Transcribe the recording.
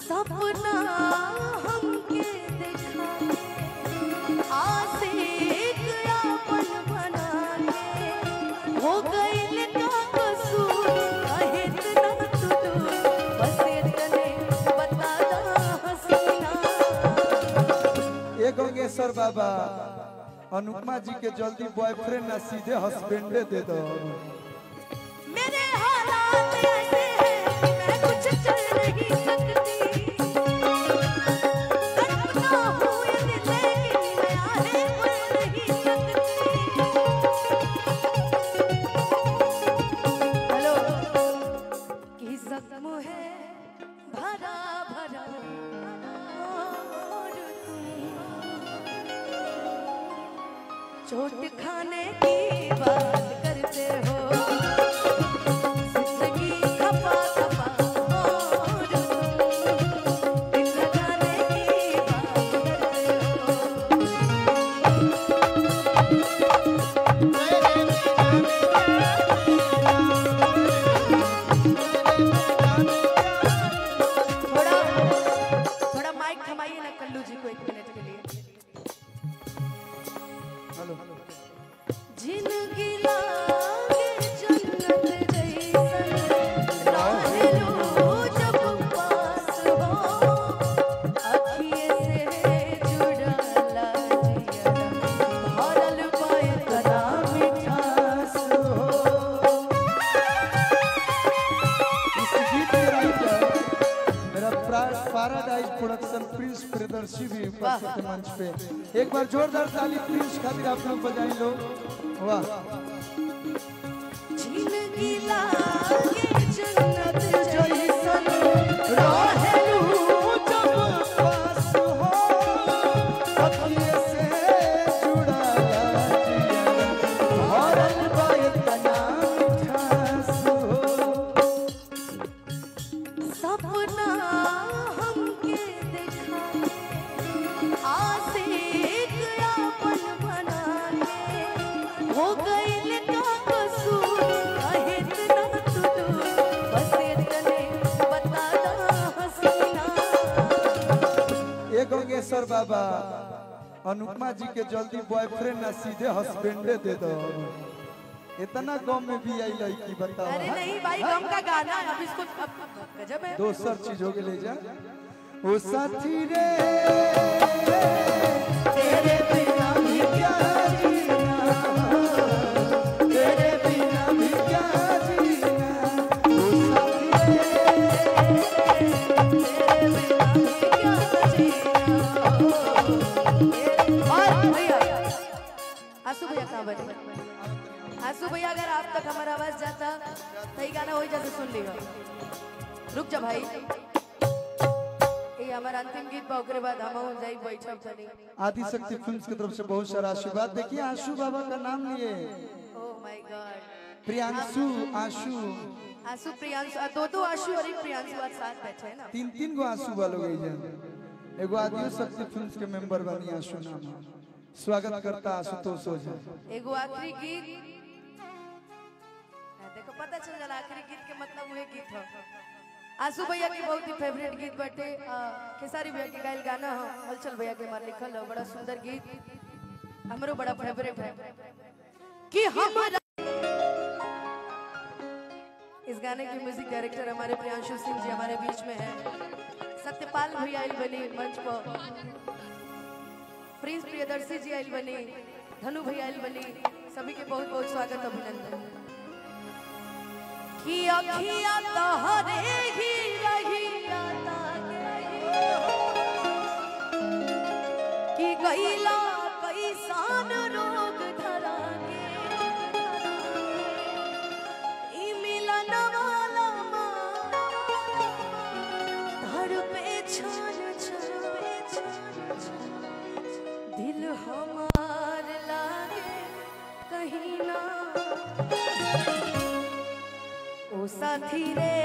सपना हमके देखा आशिक अपन बना के हो गइल का कसूर कहे इतना तू बस इतने बता दा हसीना। ये गंगेश्वर बाबा अनुपमा जी के जल्दी बॉयफ्रेंड ना सीधे हस्बैंडे दे दो। मेरे हालात ऐसे हैं मैं कुछ कर नहीं सकती कल्पना हुई लेकिन मैं आगे बढ़ नहीं सकती। हेलो कि जख्म है भरा भरा और चोट खाने की बात करते हो जिंदगी खपा खपा और दिल लगाने की बात करते हो। थोड़ा माइक थमाइए ना कल्लू जी को 1 मिनट के लिए। हेलो जिंदगी लागे जन्नत जैसन रहेलू जब पास हो अखिए से जुड़ला जिया भरल पाए तना मिठास हो। इस गीत के राइटर मेरा पैराडाइज प्रोडक्शन प्रिंस प्रियदर्शी भी उपस्थित है मंच पे। एक बार जोरदार ताली प्रिंस खातिर आप लोग बजाई लो। वाह जिंदगी लागे जन्नत जैसन रहेलू जब पास हो अखिए से जुड़ा जिया भरल पाए तना मिठास हो। सपना हमके देखा आशिक अपन बना के हो गइल का कसूर कहे इतना तू बस इतने बता दा हसीना। ये गंगेश्वर बाबा अनुपमा जी के जल्दी बॉयफ्रेंड ना सीधे हस्बैंडे दे दो। इतना गम में भी आई लड़की बताओ। अरे नहीं भाई गम का गाना है अब इसको गजब है। दोसर चीजों के ले जा ओ साथी रे तेरे बिना भी क्या जीना तेरे बिना भी क्या जीना ओ साथी तेरे बिना भी क्या जीना। और भैया आंसू भैया कहाँ बने? आंसू भैया अगर आप तक हमारा आवाज जाता तो ये गाना हो जाता सुन लियो। रुक जा भाई ये हमारा अंतिम गीत बा ओकरे बाद हम हो जाई बैठब तनी। आदि शक्ति फिल्म्स की तरफ से बहुत सारा आशीर्वाद। देखिए आशु बाबा का नाम लिए oh my God Priyanshu Ashu आंसू प्रियांशु दो आशु और एक प्रियांशु आज साथ बैठे हैं ना। 3 गो आशु वालों गई जान। एगो आदि शक्ति फिल्म्स के मेंबर बनी आशु नाम। स्वागत करता आशुतोष ओझा। एगो आखिरी गीत देखो पता चल जाला आखिरी गीत के मतलब वही गीत हो। आंसू भैया की बहुत ही फेवरेट गीत बाटे खेसारी भैया के गायल गाना हो हलचल भैया के मार लिखल हो बड़ा सुंदर गीत हमरो बड़ा फेवरेट है कि हमरा। इस गाने के म्यूजिक डायरेक्टर हमारे प्रियांशु सिंह जी हमारे बीच में है। सत्यपाल भैया आइल बनी मंच पर प्रिंस प्रियदर्शी जी आइल बनी धनु भैया आइल बनी सभी के बहुत बहुत स्वागत अभिनंदन। कि अखिया तोहरे ही रहिया कि गईला कैसान रोग धरा के ई मिलन वाला धर पे छान दिल हमार लागे कहीं ना ओ साथी रे